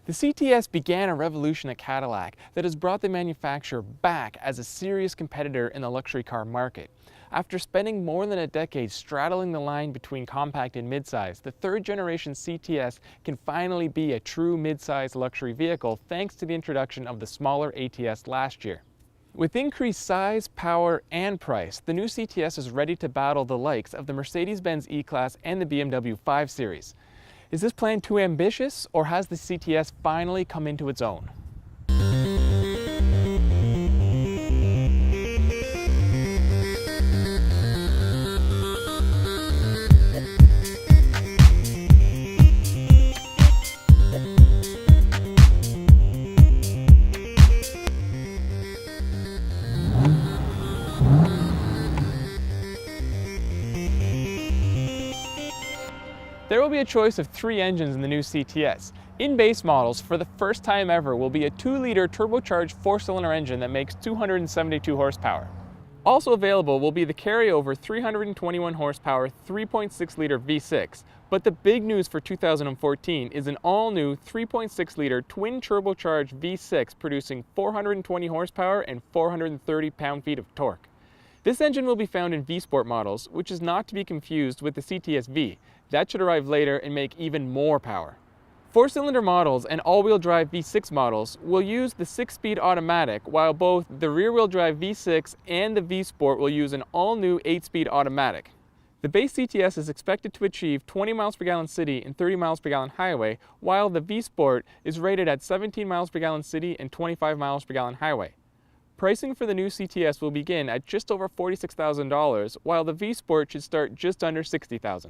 The CTS began a revolution at Cadillac that has brought the manufacturer back as a serious competitor in the luxury car market. After spending more than a decade straddling the line between compact and midsize, the third generation CTS can finally be a true midsize luxury vehicle thanks to the introduction of the smaller ATS last year. With increased size, power, and price, the new CTS is ready to battle the likes of the Mercedes-Benz E-Class and the BMW 5 Series. Is this plan too ambitious, or has the CTS finally come into its own? There will be a choice of 3 engines in the new CTS. In base models, for the first time ever, will be a 2-liter turbocharged 4-cylinder engine that makes 272 horsepower. Also available will be the carryover 321 horsepower 3.6-liter V6, but the big news for 2014 is an all-new 3.6-liter twin turbocharged V6 producing 420 horsepower and 430 pound-feet of torque. This engine will be found in V-Sport models, which is not to be confused with the CTS V. That should arrive later and make even more power. 4-cylinder models and all-wheel drive V6 models will use the 6-speed automatic, while both the rear-wheel drive V6 and the V-Sport will use an all-new 8-speed automatic. The base CTS is expected to achieve 20 miles per gallon city and 30 miles per gallon highway, while the V-Sport is rated at 17 miles per gallon city and 25 miles per gallon highway. Pricing for the new CTS will begin at just over $46,000, while the V-Sport should start just under $60,000.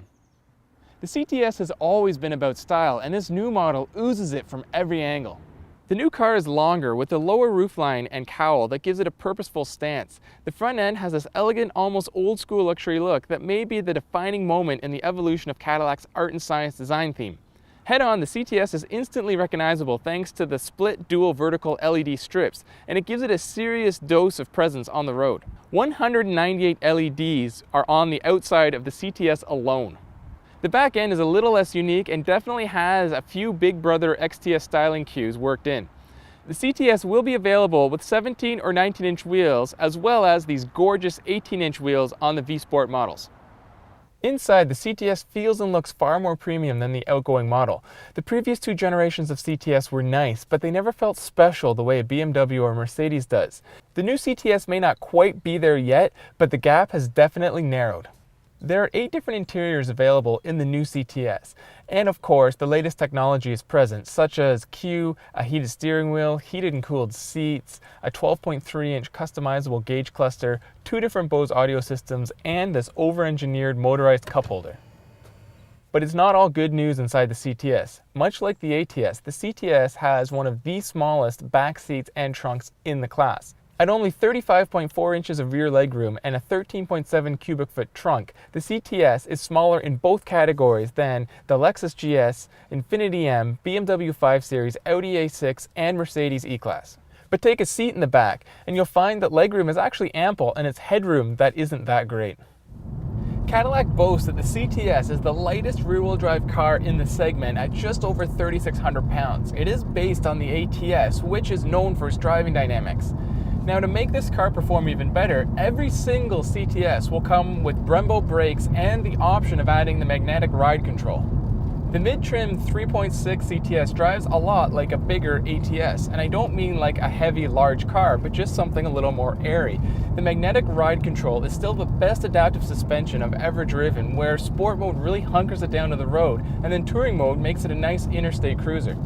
The CTS has always been about style, and this new model oozes it from every angle. The new car is longer with a lower roofline and cowl that gives it a purposeful stance. The front end has this elegant, almost old-school luxury look that may be the defining moment in the evolution of Cadillac's art and science design theme. Head-on, the CTS is instantly recognizable thanks to the split dual vertical LED strips, and it gives it a serious dose of presence on the road. 198 LEDs are on the outside of the CTS alone. The back end is a little less unique and definitely has a few Big Brother XTS styling cues worked in. The CTS will be available with 17 or 19-inch wheels, as well as these gorgeous 18-inch wheels on the V-Sport models. Inside, the CTS feels and looks far more premium than the outgoing model. The previous 2 generations of CTS were nice, but they never felt special the way a BMW or Mercedes does. The new CTS may not quite be there yet, but the gap has definitely narrowed. There are 8 different interiors available in the new CTS, and of course the latest technology is present, such as a heated steering wheel, heated and cooled seats, a 12.3-inch customizable gauge cluster, 2 different Bose audio systems, and this over-engineered motorized cup holder. But it's not all good news inside the CTS. Much like the ATS, the CTS has one of the smallest back seats and trunks in the class. At only 35.4 inches of rear legroom and a 13.7 cubic foot trunk, the CTS is smaller in both categories than the Lexus GS, Infiniti M, BMW 5 Series, Audi A6, and Mercedes E-Class. But take a seat in the back, and you'll find that legroom is actually ample and it's headroom that isn't that great. Cadillac boasts that the CTS is the lightest rear-wheel drive car in the segment at just over 3,600 pounds. It is based on the ATS, which is known for its driving dynamics. Now, to make this car perform even better, every single CTS will come with Brembo brakes and the option of adding the magnetic ride control. The mid-trim 3.6 CTS drives a lot like a bigger ATS, and I don't mean like a heavy, large car, but just something a little more airy. The magnetic ride control is still the best adaptive suspension I've ever driven, where sport mode really hunkers it down to the road, and then touring mode makes it a nice interstate cruiser.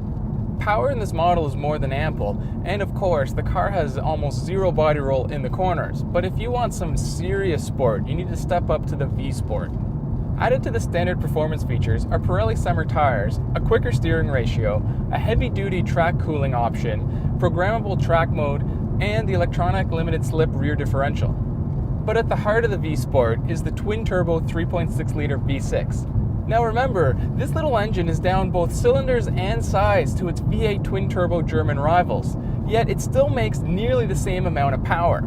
Power in this model is more than ample, and of course the car has almost 0 body roll in the corners, but if you want some serious sport, you need to step up to the V-Sport. Added to the standard performance features are Pirelli summer tires, a quicker steering ratio, a heavy-duty track cooling option, programmable track mode, and the electronic limited slip rear differential. But at the heart of the V-Sport is the twin-turbo 3.6-liter V6. Now remember, this little engine is down both cylinders and size to its V8 twin-turbo German rivals, yet it still makes nearly the same amount of power.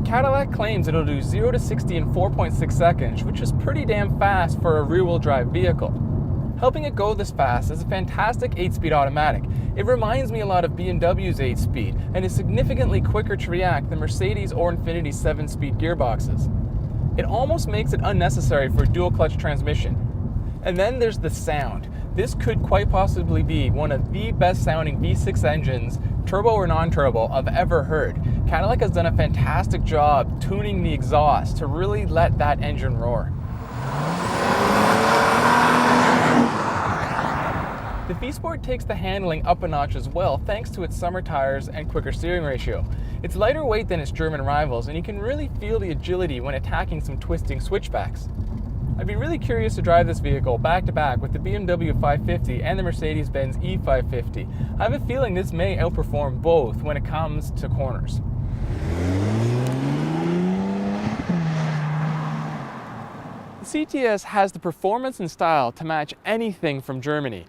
Cadillac claims it'll do 0 to 60 in 4.6 seconds, which is pretty damn fast for a rear-wheel drive vehicle. Helping it go this fast is a fantastic 8-speed automatic. It reminds me a lot of BMW's 8-speed and is significantly quicker to react than Mercedes or Infiniti's 7-speed gearboxes. It almost makes it unnecessary for a dual-clutch transmission. And then there's the sound. This could quite possibly be one of the best sounding V6 engines, turbo or non-turbo, I've ever heard. Cadillac has done a fantastic job tuning the exhaust to really let that engine roar. The V-Sport takes the handling up a notch as well thanks to its summer tires and quicker steering ratio. It's lighter weight than its German rivals, and you can really feel the agility when attacking some twisting switchbacks. I'd be really curious to drive this vehicle back to back with the BMW 550 and the Mercedes-Benz E550. I have a feeling this may outperform both when it comes to corners. The CTS has the performance and style to match anything from Germany.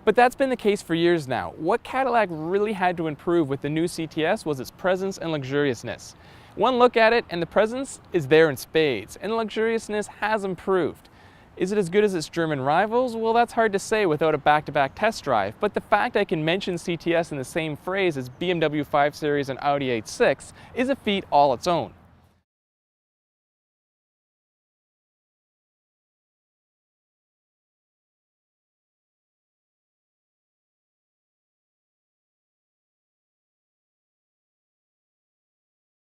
But that's been the case for years now. What Cadillac really had to improve with the new CTS was its presence and luxuriousness. One look at it and the presence is there in spades, and the luxuriousness has improved. Is it as good as its German rivals? Well, that's hard to say without a back-to-back test drive, but the fact I can mention CTS in the same phrase as BMW 5 Series and Audi A6 is a feat all its own.